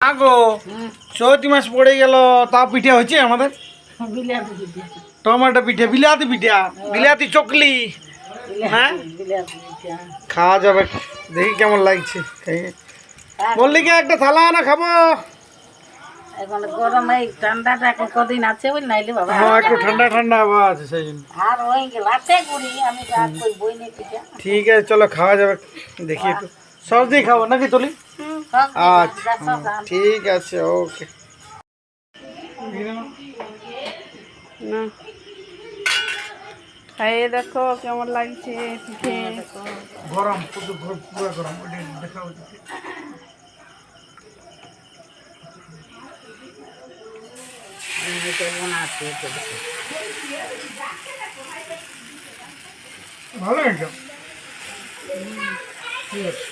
আগো চৈতি মাস পড়ে গেল, তা পিঠে হচ্ছে আমাদের টমেটো পিঠে, বিলাতি পিঠা, বিলাতি চকলি। হ্যাঁ খাওয়া যাবে, দেখি কেমন লাগছে। বললি কি একটা থালা আনা খাবো। এখন গরম এই ঠান্ডাটা এখন কদিন আছে বল নাইলে বাবা। হ্যাঁ একটু ঠান্ডা ঠান্ডা আবার আছে সেই জন্য। আর ওই লাতে গুড়ি আমি রাত কই বই নেই পিঠা। ঠিক আছে চলো খাওয়া যাবে, দেখি একটু সবজি খাবো নাকি তুলি। আচ্ছা ঠিক আছে ওকে। না খাইয়ে দেখো কেমন লাগছে পিঠে। গরম পুরো গরম, দেখাও। ভালো একদম। ঠিক আছে।